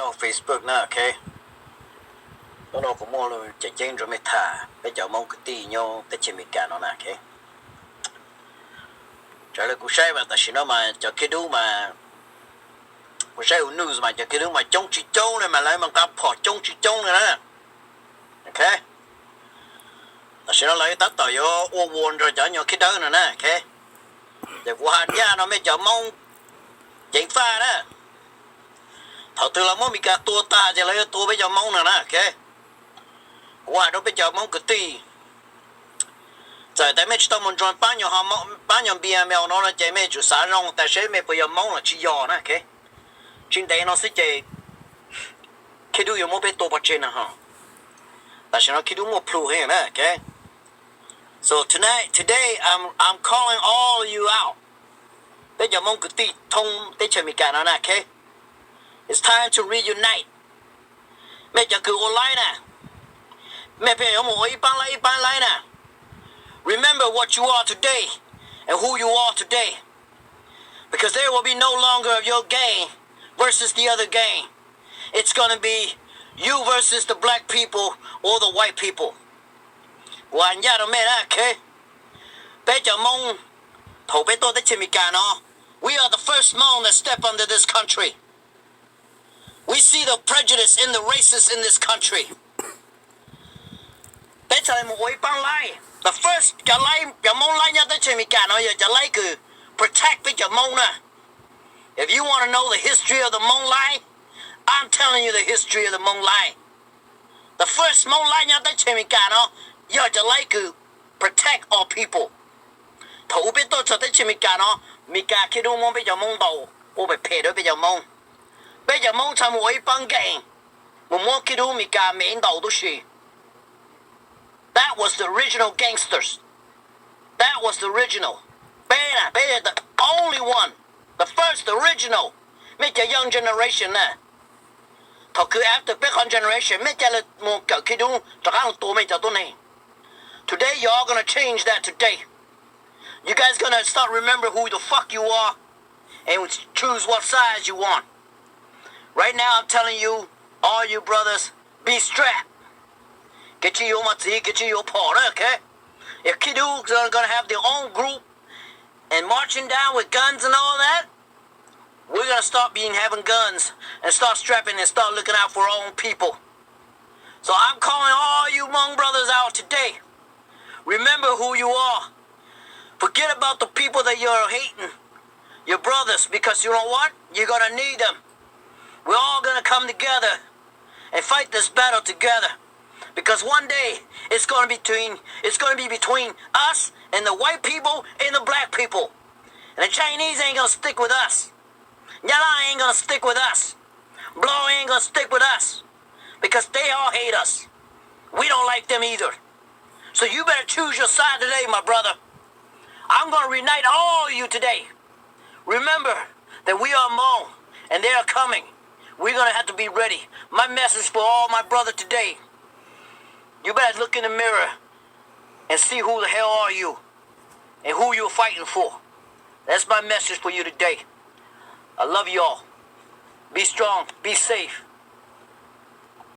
Yo, Facebook na, okay? Nó cũng mua luôn chạy trên rồi mới thả. Bây giờ mong cái tí nhau tới chỉ mình cả nó nè, okay? Trả lời cũng sai mà, tại vì nó mà cho cái đu mà cũng sai news mà cho cái đu mà chống chỉ chống này mà lại mà ta bỏ chống chỉ chống này nè, okay? Tại vì nó lấy tắt tỏi vô ô buồn rồi cho nhau cái đó nữa nè, okay? Giờ qua nhà nó mới cho mong chạy pha đó. Thảo từ là mong mình cả tua ta chỉ lấy tua bây giờ mong nữa nè, okay? Qua đó bây giờ mong cái tí. Giờ tại mấy chúng ta muốn chọn bao nhiêu bia mèo nó là chạy mấy chỗ sáng rong tại sao mấy bây giờ mong là chỉ giò nè, okay? Trên đây nó sẽ chạy khi đu mua bé tô bát trên nè ha. Tại sao nó khi đu mua plu hết nè, okay? So today I'm calling all you out. Bây giờ mong cái tí thông tới chơi mình cả nó nè, okay? It's time to reunite. Mấy giờ cứ online nè. Mấy bây giờ một ít bán lại nè. Remember what you are today and who you are today. Because there will be no longer of your gang versus the other gang. It's going to be you versus the black people or the white people. Hoàn gia đồng mẹ đó, okay? Bây giờ mong thầu bé tôi tới chơi mình cả nó. We are the first Hmong that step under this country. We see the prejudice in the racists in this country. Bây giờ một ý bằng lại. The first, your Hmong line nhá tới chơi mình cả nó giờ cho lấy cứ protect với your Hmong nè. If you want to know the history of the Hmong line, I'm telling you the history of the Hmong line. The first Hmong line nhá tới chơi mình cả nó giờ cho lấy cứ protect all people. Thủ biết tôi cho tới chơi mình cả khi đâu mong bây giờ Hmong đầu, ô bị phê đó bây giờ Hmong. Bây giờ Hmong tham một ý bằng gang, một mua khi đâu mình cả miễn đầu都是。That was the original gangsters. That was the original. Bena, the only one. The first original. Make a young generation nè. Thọ cứ after big generation, make a more kidu, trăng tu make tu này. Today y'all gonna change that today. You guys gonna start remember who the fuck you are and choose what size you want. Right now I'm telling you, all you brothers, be strapped. Get your matzi, get your part, okay? If Kidu's are gonna have their own group and marching down with guns and all that, we're gonna start having guns and start strapping and start looking out for our own people. So I'm calling all you Hmong brothers out today. Remember who you are. Forget about the people that you're hating, your brothers, because you know what? You're gonna need them. We're all gonna come together and fight this battle together. Because one day it's gonna be between us and the white people and the black people. And the Chinese ain't gonna stick with us. Yala ain't gonna stick with us. Blow ain't gonna stick with us. Because they all hate us. We don't like them either. So you better choose your side today, my brother. I'm gonna reunite all of you today. Remember that we are Hmong and they are coming. We're gonna have to be ready. My message for all my brother today. You better look in the mirror and see who the hell are you and who you're fighting for. That's my message for you today. I love you all. Be strong. Be safe.